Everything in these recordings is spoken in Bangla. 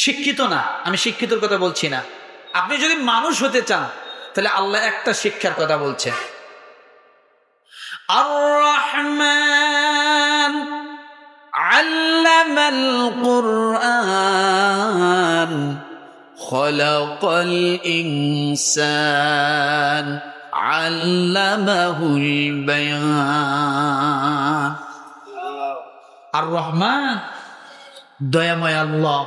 শিক্ষিত না, আমি শিক্ষিতর কথা বলছি না। আপনি যদি মানুষ হতে চান তাহলে আল্লাহ একটা শিক্ষার কথা বলছেন, আর রহমান আল্লামাল কুরআন খলাকাল ইনসান আল্লামাহুল বায়ান। আর রহমান দয়াময় আল্লাহ,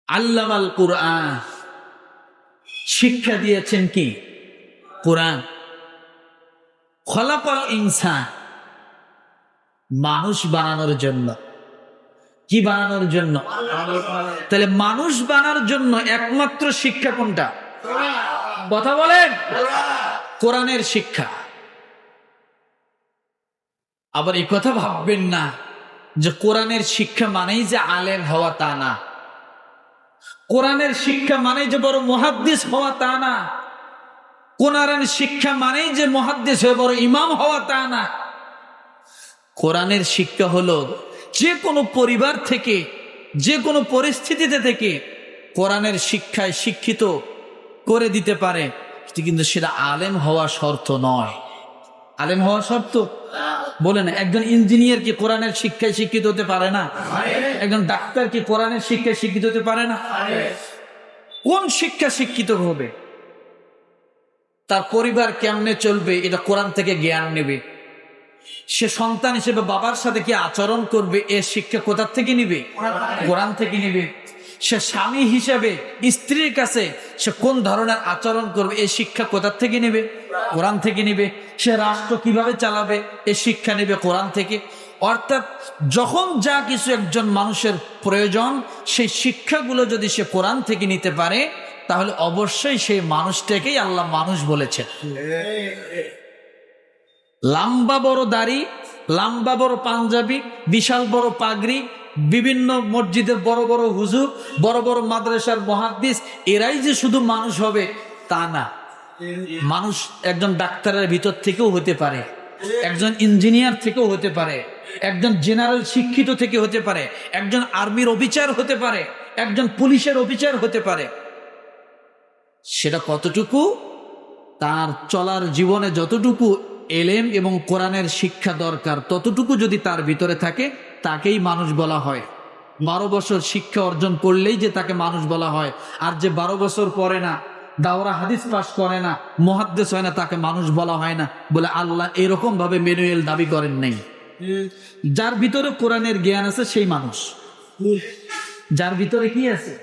আল্লামাল কুরআন শিক্ষা দিয়েছেন কি? কোরআন। খলাকাল ইনসান মানুষ বানানোর জন্য। কি বানানোর জন্য? তাহলে মানুষ বানানোর জন্য একমাত্র শিক্ষা কোনটা? কথা বলেন, কোরআনের শিক্ষা। আবার এই কথা ভাববেন না যে কোরআনের শিক্ষা মানেই যে আলেম হওয়া, তা না। কোরআনের শিক্ষা মানেই যে বড় মুহাদ্দিস হওয়া, তা না। কোরআনের শিক্ষা মানেই যে মুহাদ্দিস হয়ে বড় ইমাম হওয়া, তা না। কোরআনের শিক্ষা হলো যে কোনো পরিবার থেকে, যে কোনো পরিস্থিতিতে থেকে কোরআনের শিক্ষায় শিক্ষিত করে দিতে পারে, কিন্তু সেটা আলেম হওয়া শর্ত নয়। আলেম হওয়া শর্ত? বলেন, একজন ইঞ্জিনিয়ার কি কোরআনের শিক্ষায় শিক্ষিত হতে পারে না? একজন ডাক্তার কি কোরআনের শিক্ষায় শিক্ষিত হতে পারে না? কোন শিক্ষা শিক্ষিত হবে? তার পরিবার কেমনে চলবে এটা কোরআন থেকে জ্ঞান নেবে। সে সন্তান হিসেবে বাবার সাথে কি আচরণ করবে এর শিক্ষা কোথা থেকে নিবে? কোরআন থেকে নিবে। সে স্বামী হিসেবে স্ত্রীর কাছে সে কোন ধরনের আচরণ করবে এই শিক্ষা কোথা থেকে নেবে? কোরআন থেকে নিবে। সে রাষ্ট্র কিভাবে চালাবে এই শিক্ষা নেবে কোরআন থেকে। অর্থাৎ যখন যা কিছু একজন মানুষের প্রয়োজন, সেই শিক্ষাগুলো যদি সে কোরআন থেকে নিতে পারে, তাহলে অবশ্যই সেই মানুষটাকেই আল্লাহ মানুষ বলেছেন। লম্বা বড় দাড়ি, লম্বা বড় পাঞ্জাবি, বিশাল বড় পাগড়ি, বিভিন্ন মসজিদের বড় বড় হুজুর, বড় বড় মাদ্রাসার মুহাদ্দিস, এরাই যে শুধু মানুষ হবে তা না। মানুষ একজন ডাক্তারের ভিতর থেকেও হতে পারে, একজন ইঞ্জিনিয়ার থেকেও হতে পারে, একজন জেনারেল শিক্ষিত থেকে হতে পারে, একজন আর্মির অফিসার হতে পারে, একজন পুলিশের অফিসার হতে পারে। সেটা কতটুকু তার চলার জীবনে যতটুকু এলেম এবং কোরআনের শিক্ষা দরকার, ততটুকু যদি তার ভিতরে থাকে, তাকেই মানুষ বলা হয়। 12 বছর শিক্ষা অর্জন করলেই যে তাকে মানুষ বলা হয়। আর যে 12 বছর পরে না, দাওরা হাদিস পাস করে না, মুহাদ্দিস হয় না, তাকে মানুষ বলা হয় না বলে আল্লাহ এরকম ভাবে ম্যানুয়াল দাবি করেন নাই। যার ভিতরে কোরআনের জ্ঞান আছে সেই মানুষ। যার ভিতরে কি আছে?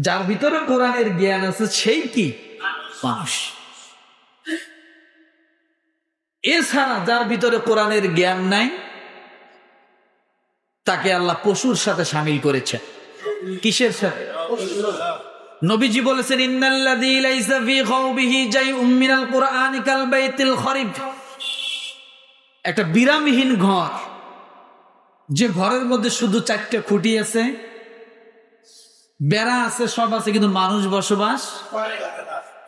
যার ভিতরে কোরআনের জ্ঞান আছে সেই কি? মানুষ। এছাড়া যার ভিতরে কোরআনের জ্ঞান নাই, তাকে আল্লাহ পশুর সাথে শামিল করেছেন। কিসের সাথে? নবীজি বলেছেন, ইন্নাল্লাযী লাইসা ফী খাওবিহি জাইউম মিনাল কুরআনি কাল বাইতিল খরিব। একটা বিরামহীন ঘর, যে ঘরের মধ্যে শুধু 4টে খুঁটি আছে, বেড়া আছে, সব আছে, কিন্তু মানুষ বসবাস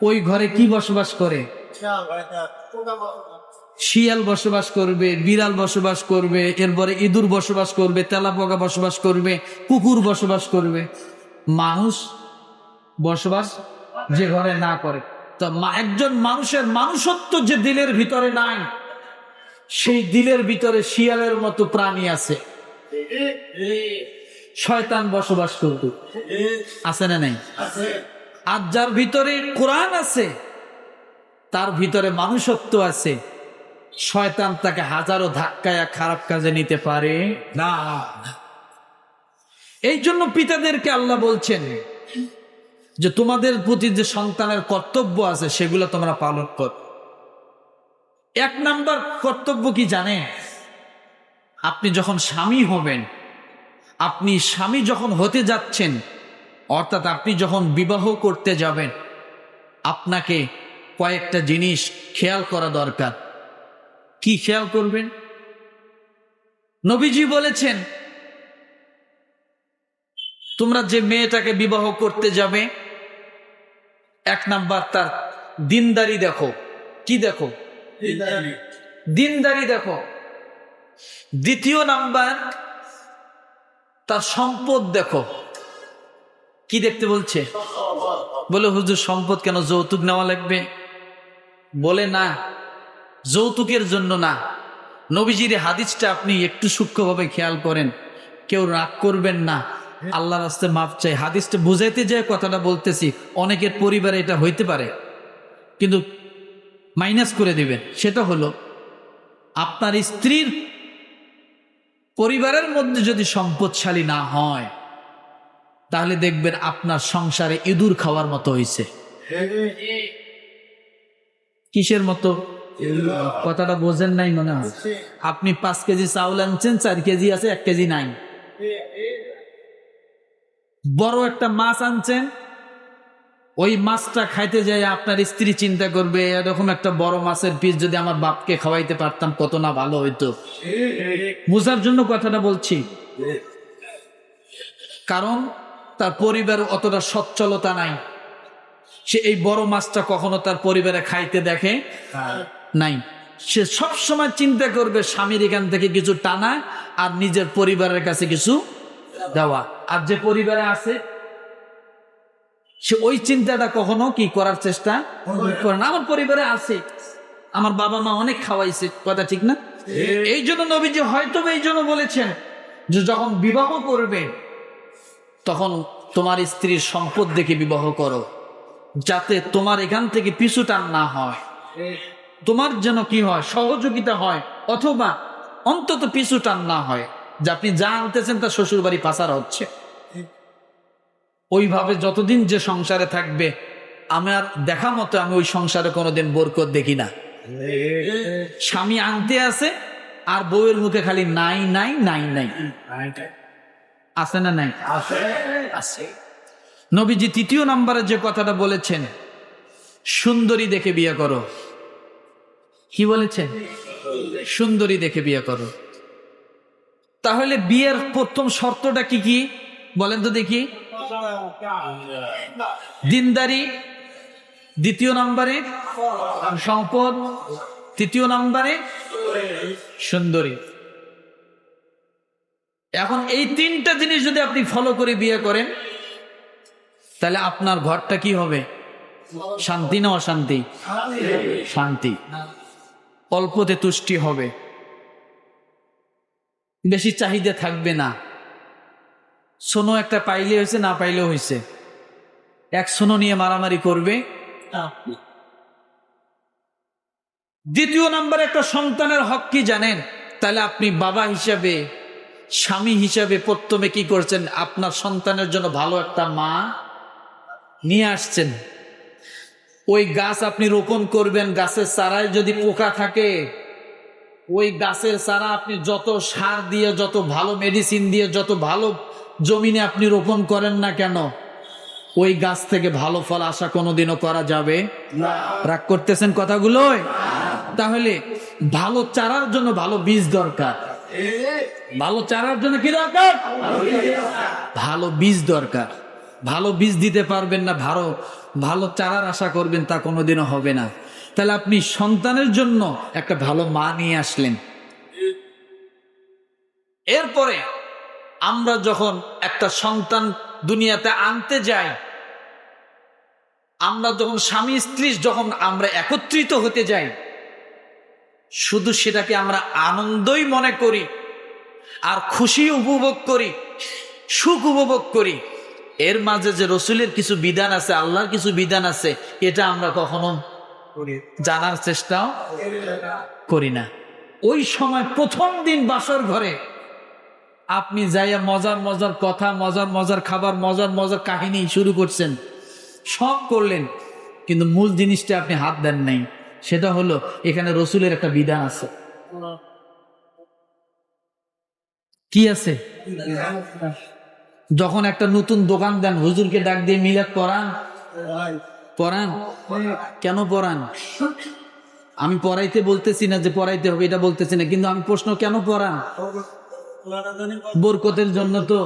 ওই ঘরে কি বসবাস করে? শিয়াল বসবাস করবে, বিড়াল বসবাস করবে, এরপরে ইঁদুর বসবাস করবে, তেলাপোকা বসবাস করবে, কুকুর বসবাস করবে। মানুষ বসবাস যে ঘরে না করে। তো একজন মানুষের মানুষত্ব যে দিলের ভিতরে নাই, সেই দিলের ভিতরে শিয়ালের মতো প্রাণী আছে। শয়তান বসবাস করবে, আছে না নাই? আর যার ভিতরে কোরআন আছে, তার ভিতরে মানুষত্ব আছে। শয়তান তাকে হাজারো ধাক্কায় খারাপ কাজে নিতে পারে না। এই জন্য পিতাদেরকে আল্লাহ বলছেন যে তোমাদের প্রতি যে সন্তানের কর্তব্য আছে সেগুলো তোমরা পালন কর। 1 নাম্বার কর্তব্য কি জানেন? আপনি যখন স্বামী হবেন, আপনি স্বামী যখন হতে যাচ্ছেন, অর্থাৎ আপনি যখন বিবাহ করতে যাবেন, আপনাকে কয়েকটা জিনিস খেয়াল করা দরকার। কি খেয়াল করবেন? নবীজি বলেছেন, তোমরা যে মেয়েটাকে বিবাহ করতে যাবে, 1 নাম্বার তার দিনদারি দেখো। কি দেখো? দিনদারি দেখো। দ্বিতীয় নাম্বার, তার সম্পদ দেখো। কি দেখতে বলছে? বলে হুজুর সম্পদ কেন, যৌতুক নেওয়া লাগবে? বলে না, যৌতুকের জন্য না। নবীজির হাদিসটা আপনি একটু সূক্ষ্মভাবে খেয়াল করেন, কেউ রাগ করবেন না, আল্লাহর রাস্তায় মাপ চাই। হাদিসটা বুঝাইতে যে কথাটা বলতেছি, অনেকের পরিবারে এটা হইতে পারে, কিন্তু মাইনাস করে দিবেন। সেটা হলো, আপনার স্ত্রীর পরিবারের মধ্যে যদি সম্পদশালী না হয়, তাহলে দেখবেন আপনার সংসারে ইঁদুর খাওয়ার মতো হয়েছে। কিসের মতো? কথাটা বোঝেন নাই মনে হয়। আপনি 5 কেজি চাউল আনছেন, 4 কেজি আছে, 1 কেজি নাই। বড় একটা মাছ আনছেন, ওই মাছটা খাইতে যায় আপনার স্ত্রী চিন্তা করবে, এরকম একটা বড় মাছের পিস যদি আমার বাপকে খাওয়াইতে পারতাম কত না ভালো হইতো। বোঝার জন্য কথাটা বলছি, কারণ তার পরিবার অতটা সচ্ছলতা নাই। সে এই বড় মাছটা কখনো তার পরিবারে খাইতে দেখে নাই। সে সব সময় চিন্তা করবে স্বামীর এখান থেকে কিছু টানা আর নিজের পরিবারের কাছে কিছু দেওয়া। আর যে পরিবারে আছে, সে ওই চিন্তাটা কখনো কি করার চেষ্টা করে না। আমার পরিবারে আছে, আমার বাবা মা অনেক খাওয়াইছে, কথা ঠিক না? এই জন্য নবীজি হয়তো এই জন্য বলেছেন যে যখন বিবাহ করবে তখন তোমার স্ত্রীর সম্পদ দেখে বিবাহ করো, যাতে তোমার এখান থেকে পিছু টান না হয়, তোমার যেন কি হয়, সহযোগিতা হয়, অথবা অন্তত পিছু টান না হয় যে আপনি যা আনতেছেন তা শ্বশুর বাড়ি পাচার হচ্ছে। ওইভাবে যতদিন যে সংসারে থাকবে, আমার দেখা মতো আমি ওই সংসারে কোনোদিন বরকত দেখি না। স্বামী আনতে আছে আর বউয়ের মুখে খালি নাই নাই নাই নাই, আছে না নাই? আছে। নবীজি তৃতীয় নম্বরে যে কথাটা বলেছেন, সুন্দরী দেখে বিয়ে করো। কি বলেছেন? সুন্দরী দেখে বিয়ে করো। তাহলে বিয়ের প্রথম শর্তটা কি কি বলেন তো দেখি? দিনদারি, দ্বিতীয় নম্বরে সম্পদ, তৃতীয় নম্বরে সুন্দরী। এখন এই 3টা জিনিস যদি আপনি ফলো করে বিয়ে করেন, তাহলে আপনার ঘরটা কি হবে? শান্তি না অশান্তি? শান্তি। অল্পতে তুষ্টি হবে, বেশি চাহিদা থাকবে না। সোনো একটা পাইলে হয়েছে, না পাইলেও হয়েছে, এক সোনো নিয়ে মারামারি করবে। দ্বিতীয় নাম্বার, একটা সন্তানের হক কি জানেন? তাহলে আপনি বাবা হিসাবে, স্বামী হিসাবে প্রথমে কি করছেন? আপনার সন্তানের জন্য ভালো একটা মা নিয়ে আসছেন। ওই গাছ আপনি রোপণ করবেন, গাছের চারায় যদি পোকা থাকে, ওই গাছের চারা আপনি যত সার দিয়ে, যত ভালো মেডিসিন দিয়ে, যত ভালো জমিনে আপনি রোপণ করেন না কেন, ওই গাছ থেকে ভালো ফল আশা কোনোদিনও করা যাবে না। রাগ করতেছেন কথাগুলো? তাহলে ভালো চারার জন্য ভালো বীজ দরকার। ভালো চারার জন্য কি দরকার? ভালো বীজ দরকার। ভালো বীজ দিতে পারবেন না, ভালো ভালো চারার আশা করবেন, তা কোনোদিনও হবে না। তাহলে আপনি সন্তানের জন্য একটা ভালো মা নিয়ে আসলেন। এরপরে আমরা যখন একটা সন্তান দুনিয়াতে আনতে যাই, আমরা যখন স্বামী স্ত্রী যখন আমরা একত্রিত হতে যাই, শুধু সেটাকে আমরা আনন্দই মনে করি আর খুশি উপভোগ করি, সুখ উপভোগ করি। এর মাঝে যে রসুলের কিছু বিধান আছে, আল্লাহর কিছু বিধান আছে, এটা আমরা কখনো জানার চেষ্টাও করি না। ওই সময় প্রথম দিন বাসর ঘরে আপনি যাইয়া মজার মজার কথা, মজার মজার খাবার, মজার মজার কাহিনী শুরু করছেন, সব করলেন, কিন্তু মূল জিনিসটা আপনি হাত দেন নাই। সেটা হলো, এখানে রসুলের একটা বিধান আছে। কি আছে? যখন একটা নতুন দোকান দেন, হুজুরকে ডাক দিয়ে মিলাদ পড়ান। পড়ান কেন? পড়ান। আমি পড়াইতে বলতেছি না যে পড়াইতে হবে, এটা বলতেছি না, কিন্তু আমি প্রশ্ন, কেন পড়ান? বরকতের জন্য। তো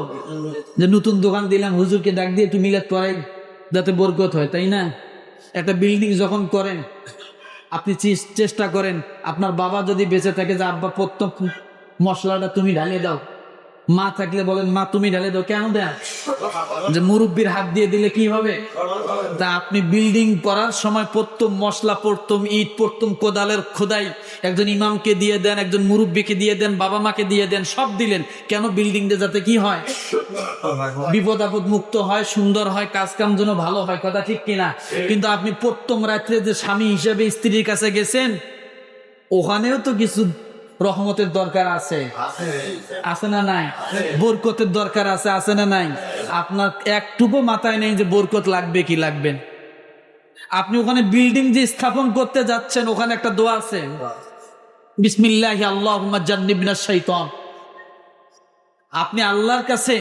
যে নতুন দোকান দিলাম, হুজুরকে ডাক দিয়ে একটু মিলাদ পড়াই, যাতে বরকত হয়, তাই না? একটা বিল্ডিং যখন করেন, আপনি চেষ্টা করেন, আপনার বাবা যদি বেঁচে থাকে, যে আব্বা প্রথম মশলাটা তুমি ঢালিয়ে দাও। মা থাকলে বলেন মা তুমি ঢালে দাও। কেন দেন? যে মুরব্বীর হাত দিয়ে দিলে কি হবে? তা আপনি বিল্ডিং করার সময় প্রথম মশলা, প্রথম ইট, প্রথম কোদালের খোদাই একজন ইমামকে দিয়ে দেন, একজন মুরব্বীকে দিয়ে দেন, বাবা মাকে দিয়ে দেন, সব দিলেন কেন? বিল্ডিং যাতে কি হয়, বিপদ আপদ মুক্ত হয়, সুন্দর হয়, কাজ কাম যেন ভালো হয়। কথা ঠিক কিনা? কিন্তু আপনি প্রথম রাত্রে যে স্বামী হিসেবে স্ত্রীর কাছে গেছেন, ওখানেও তো কিছু রহমতের দরকার আছে, আছে না নাই? বরকতের দরকার আছে, আছে না নাই? আপনার একটুকু মাথায় নেই যে বরকত লাগবে কি লাগবে। আপনি ওখানে বিল্ডিং যে স্থাপন করতে যাচ্ছেন, ওখানে একটা দোয়া আছে, বিসমিল্লাহি আল্লাহুম্মা জান্নিবনাশ শাইতান। আপনি আল্লাহর কাছে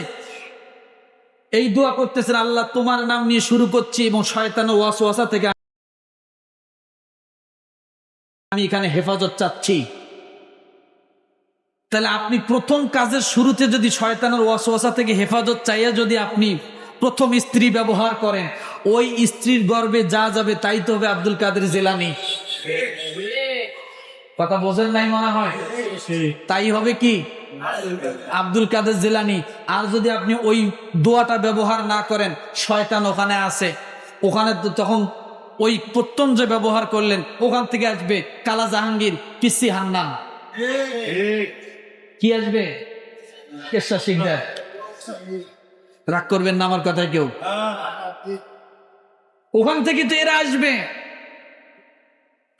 এই দোয়া করতেছেন, আল্লাহ তোমার নাম নিয়ে শুরু করছি এবং শয়তানের ওয়াসওয়াসা থেকে আমি এখানে হেফাজত চাচ্ছি। তাহলে আপনি প্রথম কাজের শুরুতে যদি শয়তানের ওয়াসওয়াসা থেকে হেফাজত চাইয়া যদি আপনি প্রথম স্ত্রী ব্যবহার করেন, ওই স্ত্রীর গর্ভে যা যাবে তাই তো হবে আব্দুল কাদের জিলানী। কথা বোঝেন নাই মনে হয়? তাই হবে কি আব্দুল কাদের জিলানী। আর যদি আপনি ওই দোয়াটা ব্যবহার না করেন, শয়তান ওখানে আছে, ওখানে তো তখন ওই প্রথম যে ব্যবহার করলেন ওখান থেকে আসবে কালা জাহাঙ্গীর, পিসি হান্নান, কি আসবে কেশা শিকদার। রাগ করবেন না আমার কথায় কেউ? ওখান থেকে তো এরা আসবে,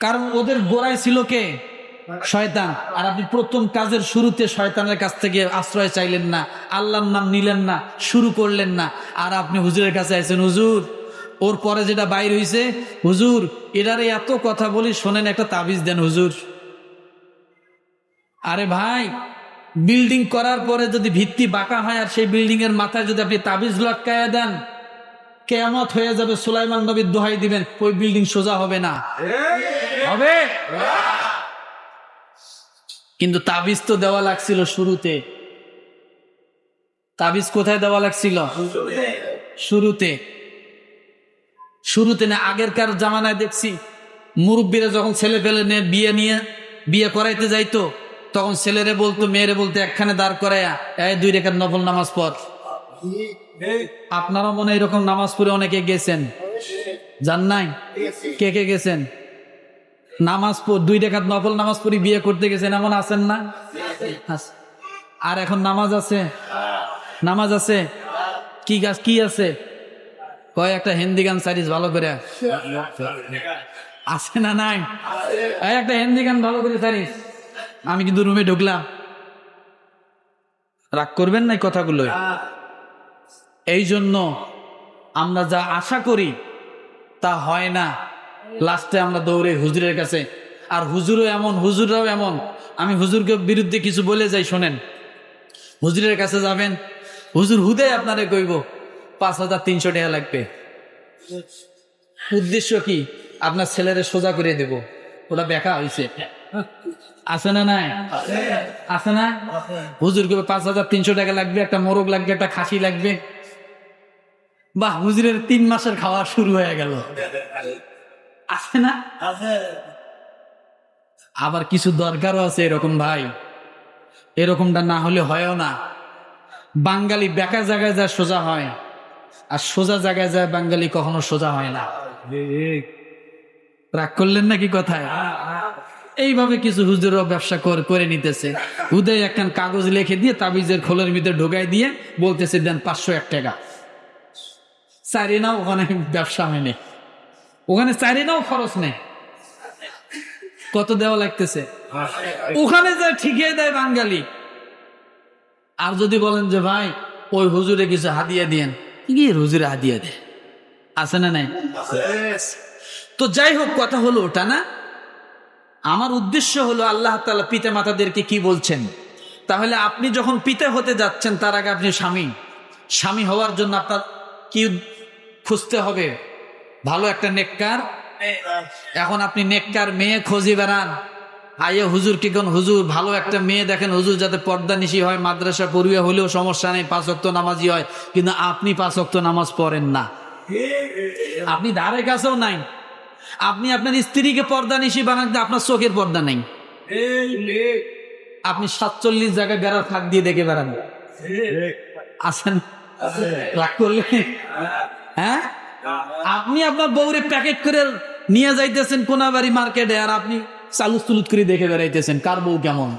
কারণ ওদের গোড়ায় ছিল কে? শয়তান। আর আপনি প্রথম কাজের শুরুতে শয়তানের কাছ থেকে আশ্রয় চাইলেন না, আল্লাহর নাম নিলেন না, শুরু করলেন না, আর আপনি হুজুরের কাছে আইছেন, হুজুর ওর পরে যেটা বাইর হইছে, হুজুর এটারে এত কথা বলি শোনেন, একটা তাবিজ দেন হুজুর। আরে ভাই, বিল্ডিং করার পরে যদি ভিত্তি বাঁকা হয় আর সেই বিল্ডিং এর মাথায় যদি আপনি তাবিজ লটকায়া দেন, কিয়ামত হয়ে যাবে। সুলাইমান নবীর দোহাই দিবেন, ওই বিল্ডিং সোজা হবে না, হবে? কিন্তু তাবিজ তো দেওয়া লাগছিল শুরুতে। তাবিজ কোথায় দেওয়া লাগছিল? শুরুতে। শুরুতে না, আগেরকার জামানায় দেখছি মুরব্বীরা যখন ছেলে পেলে নিয়ে বিয়ে করাইতে যাইতো, তখন ছেলেরে বলতো, মেয়েরে বলতো, একখানে দাঁড় করাইয়া এই 2 রাকাত নফল নামাজ পড়। আপনারা মনে এরকম নামাজ পড়ে অনেকে গেছেন, জান নাই? কে কে গেছেন? নামাজ পড় 2 রাকাত নফল নামাজ পড়ি বিয়ে করতে গেছেন, এমন আছেন না? আর এখন নামাজ আছে, নামাজ আছে, কি গাছ কি আছে? কয় একটা হিন্দি গান সারিস ভালো করে আছে না নাই? একটা হিন্দি গান ভালো করে সারিস। আমি কিন্তু রুমে ঢুকলাম, রাগ করবেন না কথাগুলো। এই জন্য আমরা যা আশা করি তা হয় না, লাস্টে আমরা দৌড়ে হুজুরের কাছে। আর হুজুরও এমন, হুজুররাও এমন। আমি হুজুরকে বিরুদ্ধে কিছু বলে যাই, শোনেন, হুজুরের কাছে যাবেন, হুজুর হুদে আপনারে কইব 5300 টাকা লাগবে। উদ্দেশ্য কি? আপনার ছেলেরে সোজা করে দেব। ওটা বেকা হয়েছে, আছে না নাই? আছে না? হুজুর কবে 5300 টাকা লাগবে, একটা মোরগ লাগবে, একটা খাসি লাগবে। বাহ, হুজুরের 3 মাসের খাওয়া শুরু হয়ে গেল, আছে না? আবার কিছু দরকারও আছে এরকম ভাই, এরকমটা না হলে হয়ও না। বাঙালি বেকা জায়গায় যা সোজা হয়, আর সোজা জায়গায় যায় বাঙালি কখনো সোজা হয় না। রাগ করলেন নাকি কথায়? এইভাবে কিছু হুজুরও ব্যবসা করে নিতেছে। হুদয় একখান কাগজ লিখে দিয়ে তাবিজের খোলের ভিতরে ঢোকাই দিয়ে বলতেছে দেন 501 টাকা। চারি নাও ওখানে ব্যবসা হয়নি, ওখানে চারি নাও খরচ নেই। কত দেওয়া লাগতেছে? ওখানে যা ঠিকই দেয় বাঙালি। আর যদি বলেন যে ভাই ওই হুজুরে কিছু হাদিয়া দিয়েন, কি হুজুরে হাদিয়া দেয়, আছে না নাই? তো যাই হোক, কথা হলো ওটা না। আমার উদ্দেশ্য হলো আল্লাহ তাআলা পিতা মাতাদেরকে কি বলছেন। তাহলে আপনি যখন পিতা হতে যাচ্ছেন, তার আগে আপনি স্বামী হওয়ার জন্য আপনার কি খুঁজতে হবে? ভালো একটা নেককার। এখন আপনি নেককার মেয়ে খোঁজি বেড়ান, আইয়ে হুজুর কি কোন হুজুর ভালো একটা মেয়ে দেখেন, হুজুর যাতে পর্দা নিশি হয়, মাদ্রাসা পড়ুয়া হলেও সমস্যা নেই, 5 ওয়াক্ত নামাজি হয়। কিন্তু আপনি 5 ওয়াক্ত নামাজ পড়েন না, আপনি ধারে কাছেও নাই। আপনি আপনার স্ত্রীকে পর্দা নিশি বানাতে আপনার চোখের পর্দা নাই, আপনি 47 জায়গায় বেড়ার ফাঁক দিয়ে দেখে বেড়ান, আসেন রাগ করলে? হ্যাঁ, আপনি আপনার বউরে প্যাকেট করে নিয়ে যাইতেছেন কোনাবাড়ি মার্কেটে, আর আপনি চালুত তুলুত করে দেখে বেড়াইতেছেন কার বউ কেমন।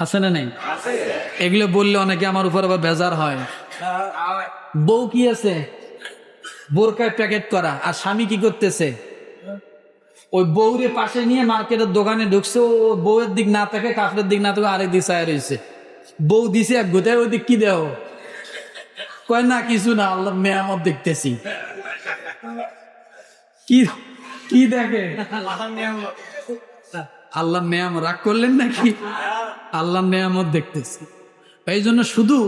আছে না নাই? এগুলো বললে অনেকে আমার উপর আবার বেজার হয়। বউ কি আছে বোরকায় প্যাকেট করা, আর স্বামী কি করতেছে? ওই বউরে পাশে নিয়ে মার্কেটের দোকানে ঢুকছে, ও বউয়ের দিক না থাকে, কাপড়ের দিক না থাকে, আরেক দিক চায় রয়েছে। বউ দিছে এক গোটায়, ওই দিক কি দেও? কয় না কিছু না, আল্লাহ মেয়ামত দেখতেছি। কি কি দেখে? আল্লাহ মেয়ামত। রাগ করলেন নাকি? আল্লাহ মেয়ামত দেখতেছি। এই জন্য শুধু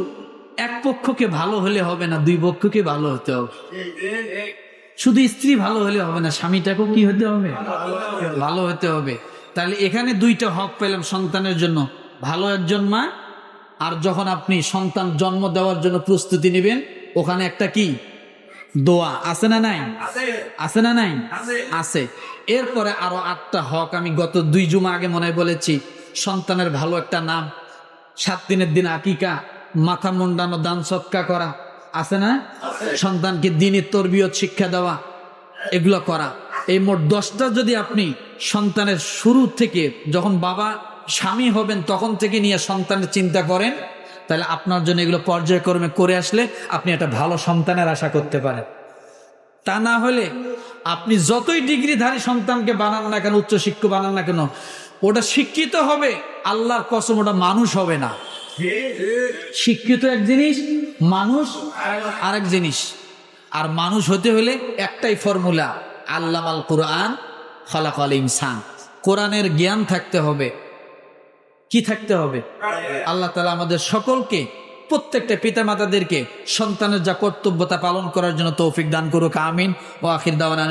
এক পক্ষকে ভালো হলে হবে না, দুই পক্ষকে ভালো হতে হবে। শুধু স্ত্রী ভালো হলে হবে না, স্বামীটাকেও কি হতে হবে? ভালো হতে হবে। তাহলে এখানে দুইটা হক পেলাম সন্তানের জন্য, ভালো একজন মা, আর যখন আপনি সন্তান জন্ম দেওয়ার জন্য প্রস্তুতি নেবেন, ওখানে একটা কি দোয়া আছে না নাই? আছে না নাই? আছে। এরপরে আরো 8টা হক আমি গত 2 জুমা আগে মনে হয় বলেছি। সন্তানের ভালো একটা নাম, 7 দিনের দিন আকিকা, মাথা মুন্ডানো, দান সৎকা করা, আছে না? সন্তানকে দ্বীনের তরবিয়ত শিক্ষা দেওয়া, এগুলো করা। এই মোট 10টা যদি আপনি সন্তানের শুরু থেকে, যখন বাবা স্বামী হবেন তখন থেকে নিয়ে সন্তানের চিন্তা করেন, তাহলে আপনার জন্য এগুলো পর্যায়ক্রমে করে আসলে আপনি একটা ভালো সন্তানের আশা করতে পারেন। তা না হলে আপনি যতই ডিগ্রিধারী সন্তানকে বানান না কেন, উচ্চশিক্ষা বানান না কেন, ওটা শিক্ষিত হবে, আল্লাহর কসম ওটা মানুষ হবে না। শিক্ষিত এক জিনিস, মানুষ আরেক জিনিস। আর মানুষ হতে হলে একটাই ফর্মুলা, আল্লামাল কুরআন খালাকাল ইনসান। কোরআনের জ্ঞান থাকতে হবে। কি থাকতে হবে? আল্লাহ তাআলা আমাদের সকলকে, প্রত্যেকটা পিতামাতাদেরকে সন্তানের যা কর্তব্য তা পালন করার জন্য তৌফিক দান করুক, আমিন। ও আখির দাওয়ানা